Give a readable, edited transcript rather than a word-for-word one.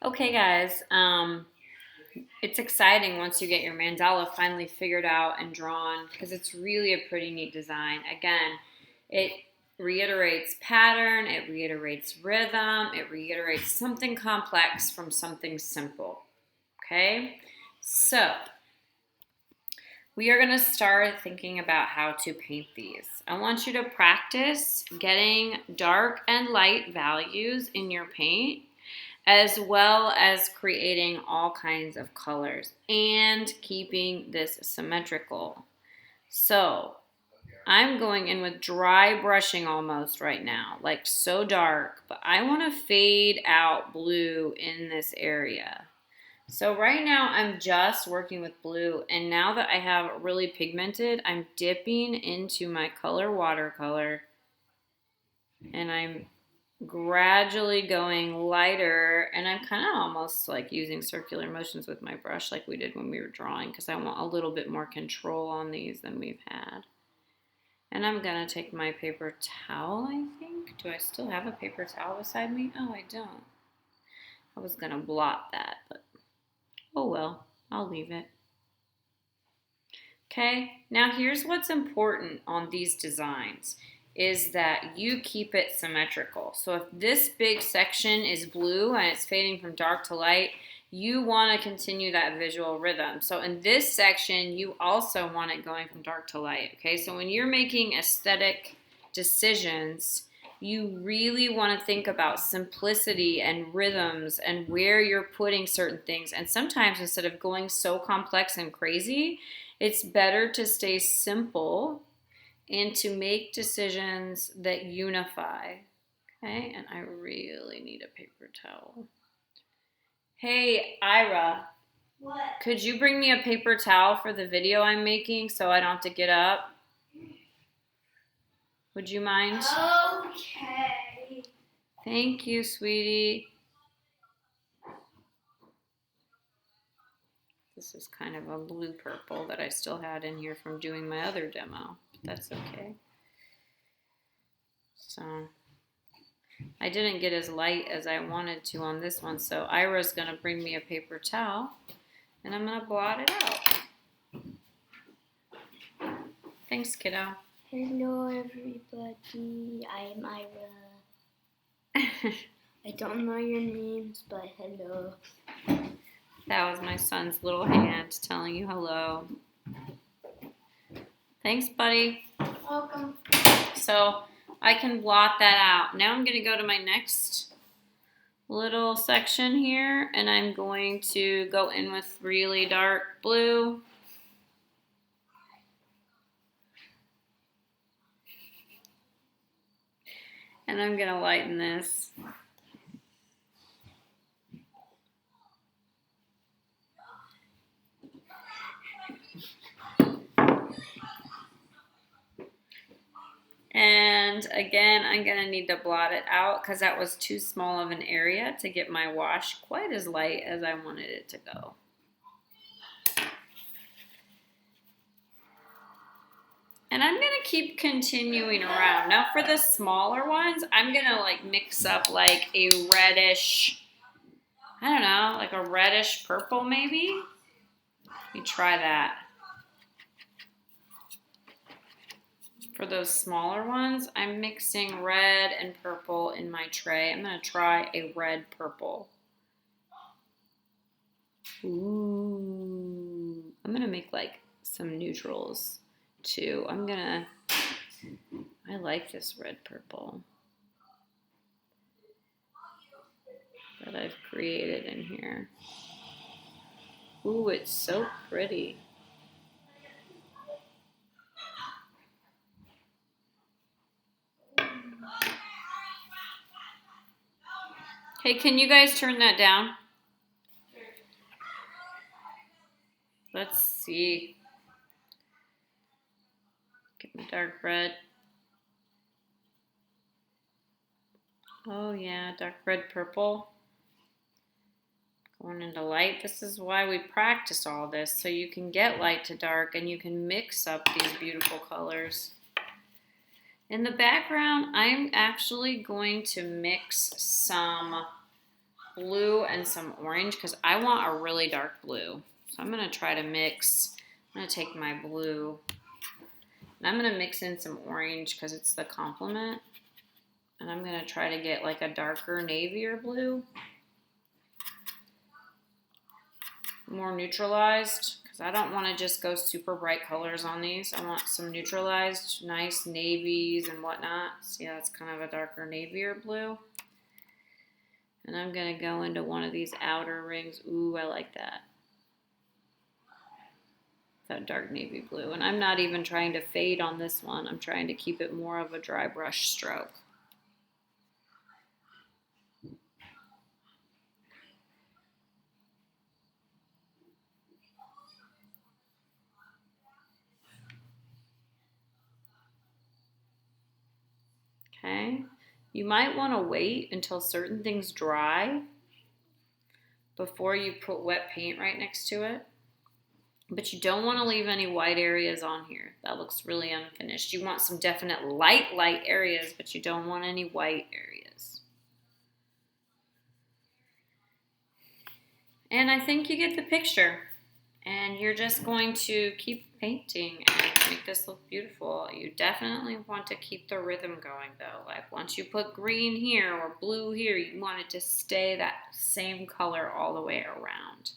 Okay, guys, it's exciting once you get your mandala finally figured out and drawn because it's really a pretty neat design. Again, it reiterates pattern, it reiterates rhythm, it reiterates something complex from something simple. Okay, so we are going to start thinking about how to paint these. I want you to practice getting dark and light values in your paint, as well as creating all kinds of colors and keeping this symmetrical. So I'm going in with dry brushing almost right now, like so dark, but I want to fade out blue in this area. So right now I'm just working with blue, and now that I have really pigmented, I'm dipping into my color watercolor and I'm gradually going lighter, and I'm kind of almost like using circular motions with my brush like we did when we were drawing because I want a little bit more control on these than we've had. And I'm gonna take my paper towel, I think. Do I still have a paper towel beside me? Oh, I don't. I was gonna blot that, but oh well, I'll leave it. Okay, now here's what's important on these designs is that you keep it symmetrical. So if this big section is blue and it's fading from dark to light, you want to continue that visual rhythm. So in this section, you also want it going from dark to light. Okay, so when you're making aesthetic decisions, you really want to think about simplicity and rhythms and where you're putting certain things. And sometimes instead of going so complex and crazy, it's better to stay simple and to make decisions that unify. Okay, and I really need a paper towel. Hey, Ira, What? could you bring me a paper towel for the video I'm making so I don't have to get up? Would you mind? Okay. Thank you, sweetie. This is kind of a blue purple that I still had in here from doing my other demo, but that's okay. So I didn't get as light as I wanted to on this one, so Ira's gonna bring me a paper towel and I'm gonna blot it out. Thanks, kiddo. Hello, everybody. I'm Ira. I don't know your names, but hello. That was my son's little hand telling you hello. Thanks, buddy. Welcome. So I can blot that out. Now I'm gonna go to my next little section here and I'm going to go in with really dark blue. And I'm gonna lighten this. And again, I'm gonna need to blot it out because that was too small of an area to get my wash quite as light as I wanted it to go. And I'm gonna keep continuing around. Now for the smaller ones, I'm gonna like mix up like a reddish, I don't know, like a reddish purple maybe. Let me try that. For those smaller ones, I'm mixing red and purple in my tray. I'm gonna try a red purple. Ooh, I'm gonna make like some neutrals too. I like this red purple that I've created in here. Ooh, it's so pretty. Hey, can you guys turn that down? Let's see. Get my dark red. Oh yeah, dark red purple. Going into light. This is why we practice all this, so you can get light to dark and you can mix up these beautiful colors. In the background, I'm actually going to mix some blue and some orange because I want a really dark blue. So I'm going to try to mix. I'm going to take my blue and I'm going to mix in some orange because it's the complement. And I'm going to try to get like a darker navy or blue. More neutralized because I don't want to just go super bright colors on these. I want some neutralized, nice navies and whatnot. See, that's kind of a darker navy or blue. And I'm going to go into one of these outer rings. Ooh, I like that. That dark navy blue. And I'm not even trying to fade on this one. I'm trying to keep it more of a dry brush stroke. Okay. You might want to wait until certain things dry before you put wet paint right next to it. But you don't want to leave any white areas on here. That looks really unfinished. You want some definite light areas, but you don't want any white areas. And I think you get the picture. And you're just going to keep painting and make this look beautiful. You definitely want to keep the rhythm going though. Like once you put green here or blue here, you want it to stay that same color all the way around.